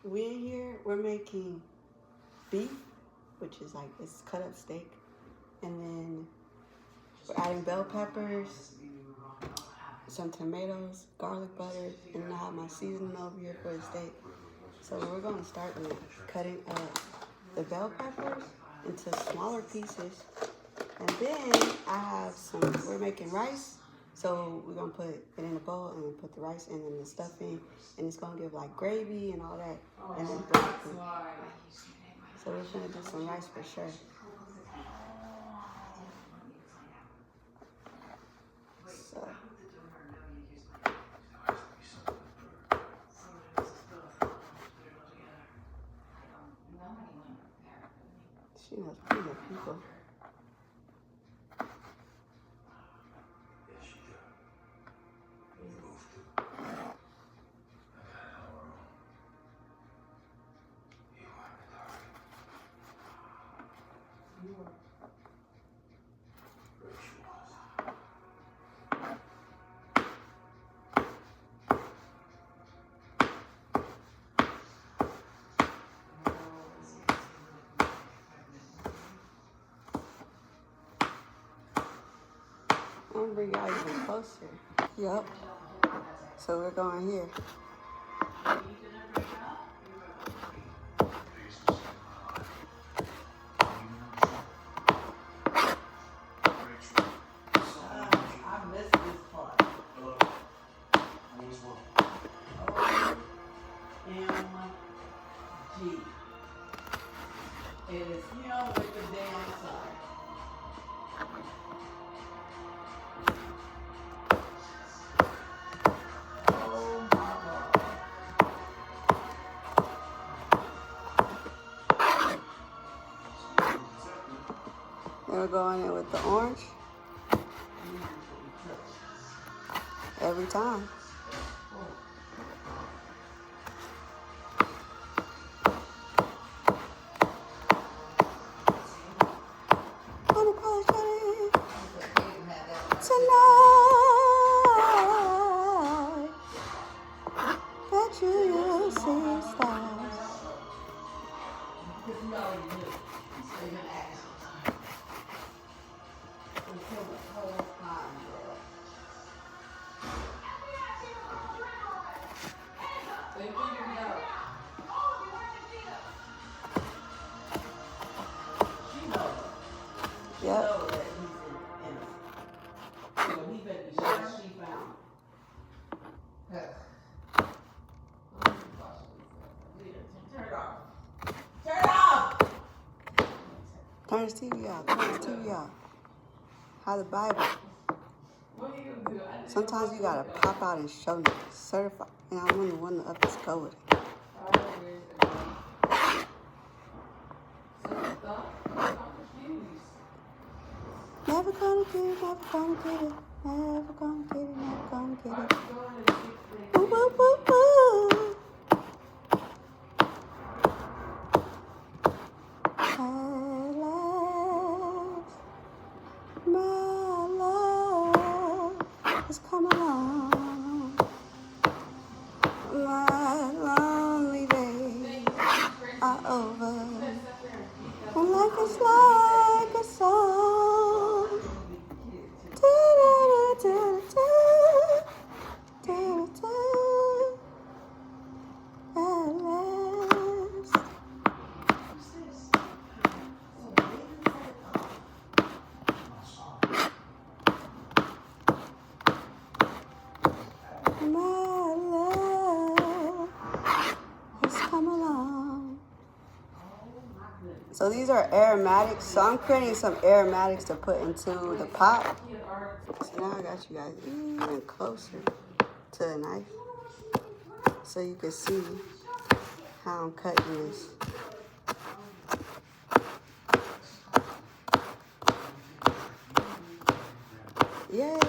We in here, we're making beef, which is like it's cut up steak, and then we're adding bell peppers, some tomatoes, garlic butter, and then I have my seasoning over here for the steak. So we're going to start with cutting up the bell peppers into smaller pieces, and then I have some. We're making rice. So we're gonna put it in a bowl and then put the rice in and the stuffing, and it's gonna give like gravy and all that, and then broccoli. So we're gonna do some rice for sure. So. She knows plenty of people. I'm gonna bring y'all even closer. Yep. So we're going here. It is him with the damn sign. Oh my God. Then we're going in with the orange. Every time. Tonight, bet you'll see stars. Yep. Turn his TV off. Turn his TV off. How the Bible. Sometimes you gotta pop out and show me. Certified. And I'm the one to up his go with it. Never gonna get it, never gonna get it. Never gonna get it, never gonna get it. Woo, woo, woo, woo. My love has come along. My lonely days are over. And life is like a song. At last. My love has come along. So these are aromatics. So I'm creating some aromatics to put into the pot. So now I got you guys even closer to the knife, so you can see how I'm cutting this. Yay!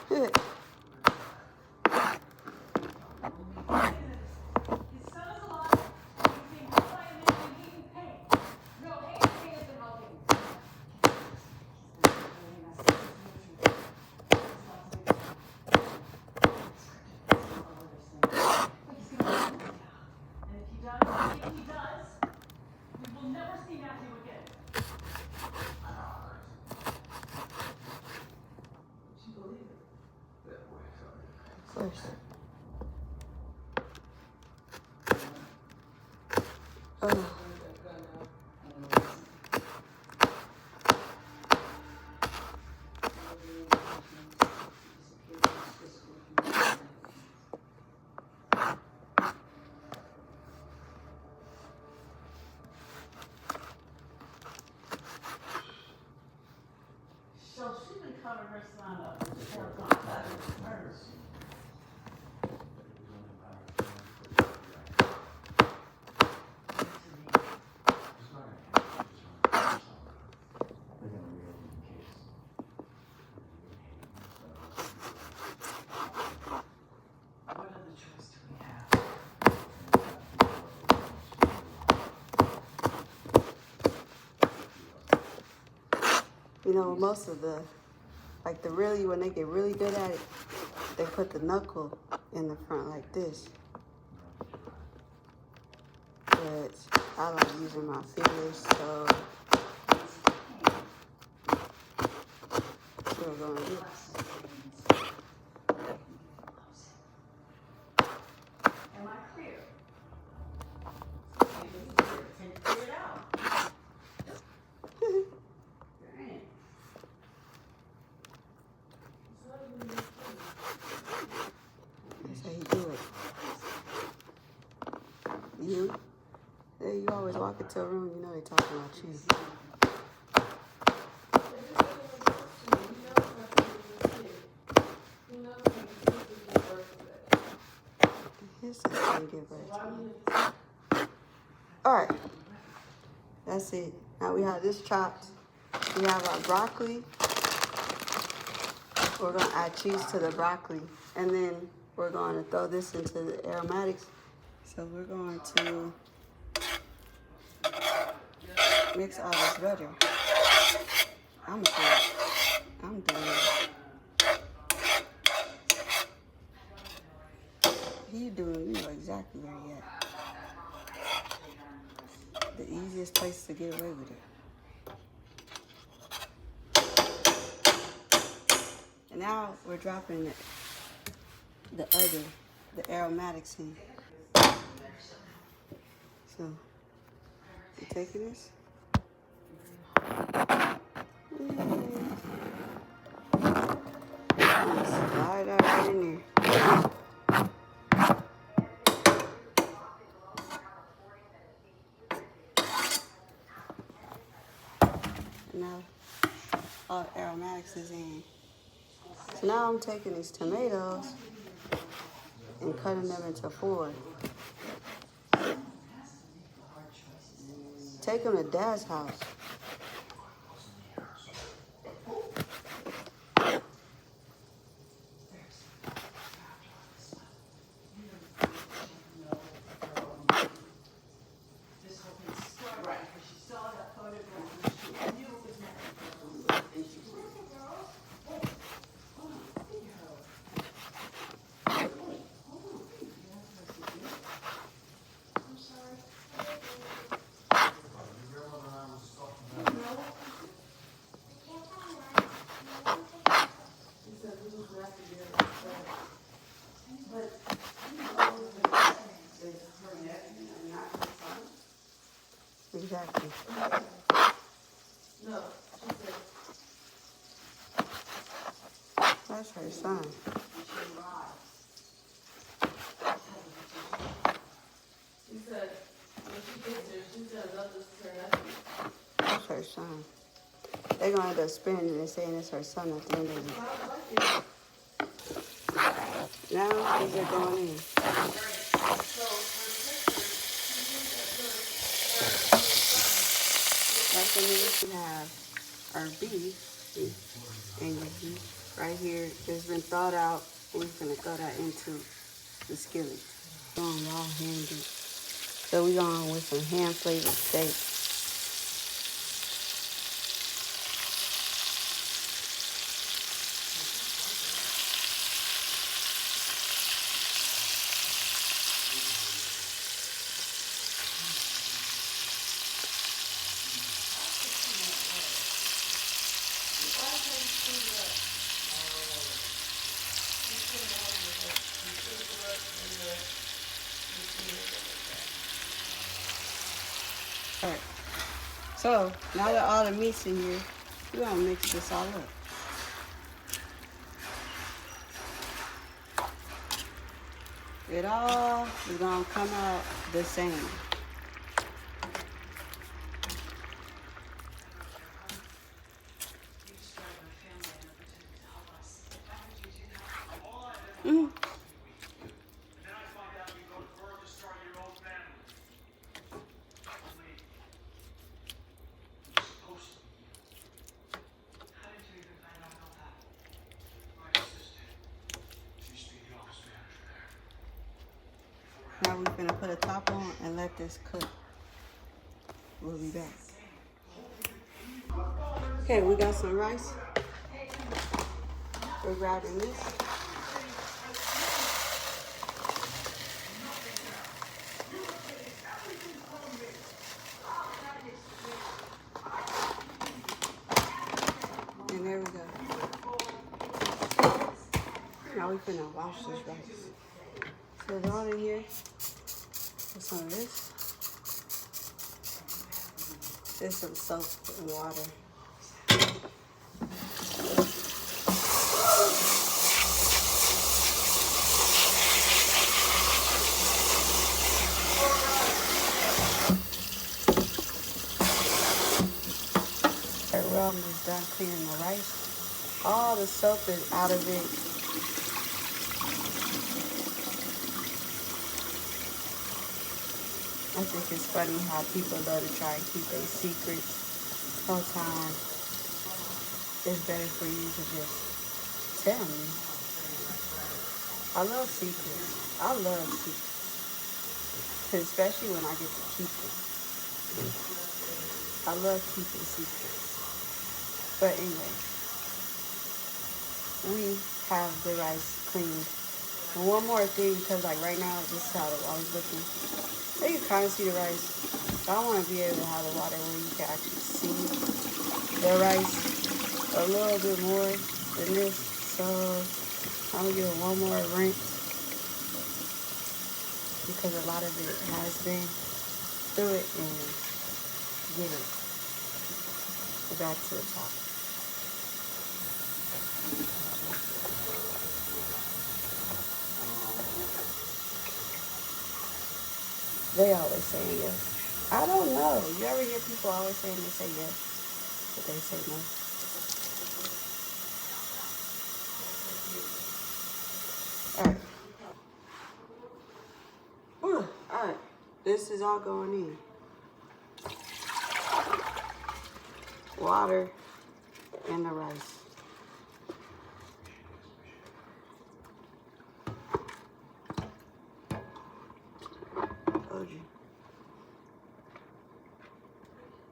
Good. First. Oh. So she's been covering her son up with her contact with hers. What other choice do we have? You know, most of the, like the really, when they get really good at it, they put the knuckle in the front like this. But I like using my fingers, so we're going to do. Am I clear? Can you figure it out? Dang. That's how you do it. You? Yeah, you always walk into a room, you know they talking about you. His sister didn't give birth to me. Alright. That's it. Now we have this chopped. We have our broccoli. We're going to add cheese to the broccoli. And then we're going to throw this into the aromatics. So we're going to mix all this butter. I'm doing it. You know exactly where he at. The easiest place to get away with it. And now we're dropping the aromatics in. So, you taking this? Slide that right in there. Now, all the aromatics is in. So now I'm taking these tomatoes and cutting them into 4. Take them to Dad's house. Exactly. No, she said, That's her son. she said, when she gets there, she's gonna love this to her nephew. That's her son. They're going to end up spinning it and saying it's her son at the end of it. Now, these are going in. Like in this, we have our beef and your beef right here. It's been thawed out. We're going to throw that into the skillet. Going raw handed. So we going with some hand flavored steak. Alright, so now that all the meat's in here, we're gonna mix this all up. It all is gonna come out the same. Mm. Now we're gonna put a top on and let this cook. We'll be back. Okay, we got some rice. We're grabbing this. And there we go. Now we're gonna wash this rice. So it's all in here. Put some of this. There's some soap and water. We're almost done cleaning the rice. All the soap is out of it. I think it's funny how people love to try and keep their secrets. Sometimes it's better for you to just tell me. I love secrets. I love secrets. 'Cause especially when I get to keep them. I love keeping secrets. But anyway, we have the rice cleaned. And one more thing, because like right now, this is how the water's looking. So you can kind of see the rice. But I want to be able to have the water where you can actually see the rice a little bit more than this. So I'm going to give it one more rinse because a lot of it has been through it and get it back to the top. They always say yes. I don't know. You ever hear people always saying they say yes, but they say no? Alright. Alright. This is all going in. Water and the rice.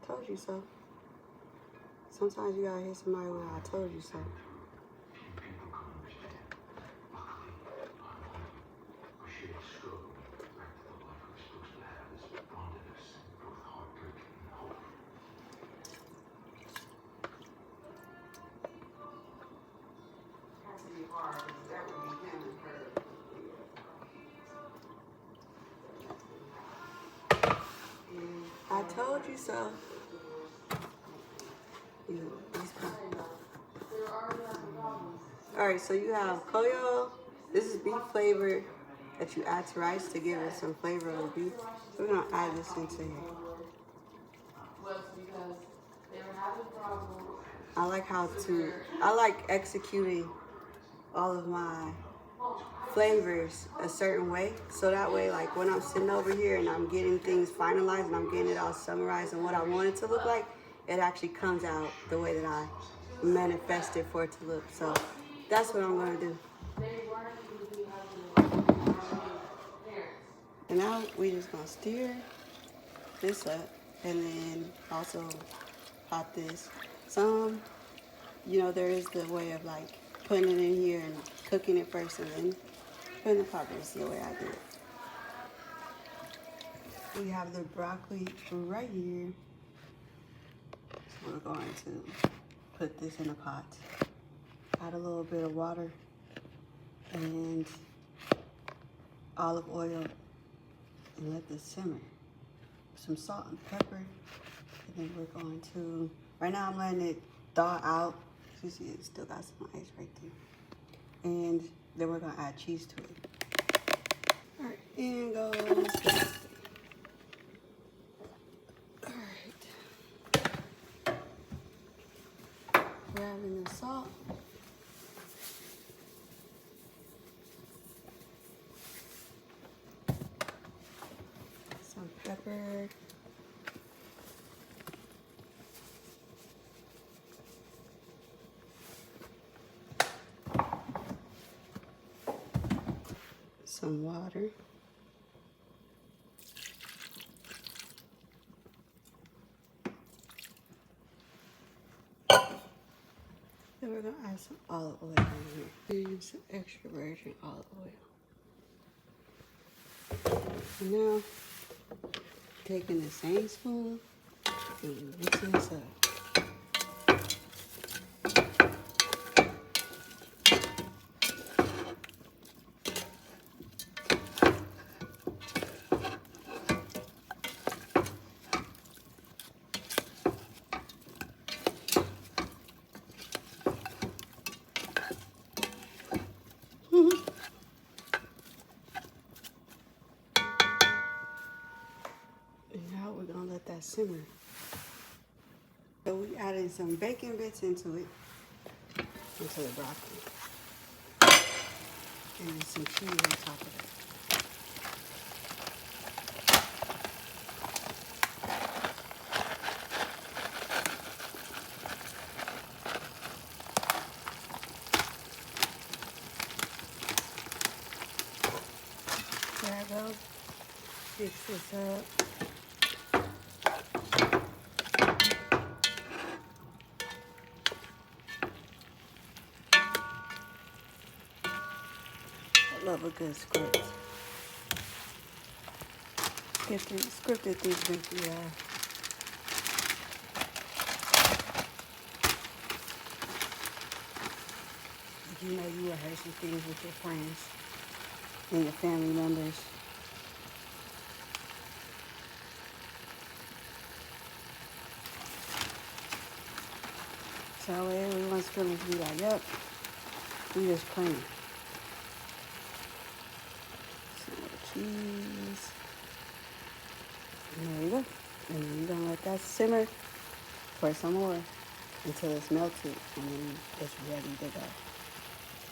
Told you so. Sometimes you gotta hear somebody with I told you so. I told you so. Alright, so you have koyo. This is beef flavor that you add to rice to give it some flavor of the beef. So we're gonna add this into here. I like executing all of my flavors a certain way. So that way, like when I'm sitting over here and I'm getting things finalized and I'm getting it all summarized and what I want it to look like, it actually comes out the way that I manifested for it to look. So that's what I'm gonna do. And now we just gonna stir this up and then also pop this. Some, there is the way of like putting it in here and cooking it first and then putting the popper. This is the way I do it. We have the broccoli right here. So we're going to put this in a pot. Add a little bit of water and olive oil and let this simmer. Some salt and pepper. And then we're going to, right now I'm letting it thaw out. You see it still got some ice right there. And then we're gonna add cheese to it. All right, in goes this. All right. We're adding the salt. Some pepper. Some water. Then we're gonna add some olive oil in here. Use some extra virgin olive oil. And now, taking the same spoon and mixing this up. And now we're gonna let that simmer. So we added some bacon bits into it, into the broccoli. And some cheese on top of it. There I go. Fix this up. I love a good script. Scripted things make you laugh. You know you rehearsing things with your friends and your family members. So everyone's going to be like, yep, we just clean. Some more cheese. And there you go. And then you're going to let that simmer for some more until it's melted and then it's ready to go.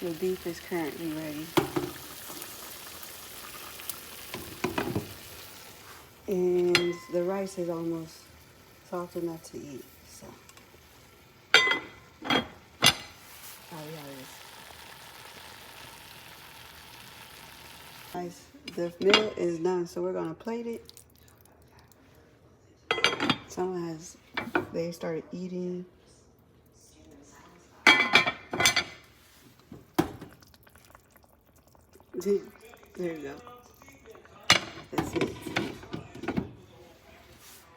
Your beef is currently ready. And the rice is almost soft enough to eat. So, guys, the meal is done, so we're gonna plate it. They started eating. There you go. That's it.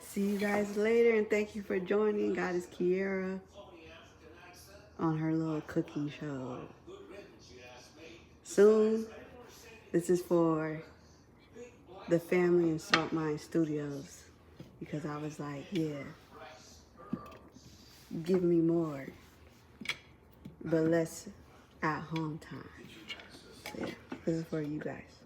See you guys later, and thank you for joining Goddess Kiera on her little cooking show. Soon, this is for the family in Salt Mine Studios, because I was like, yeah, give me more, but less at home time. So yeah, this is for you guys.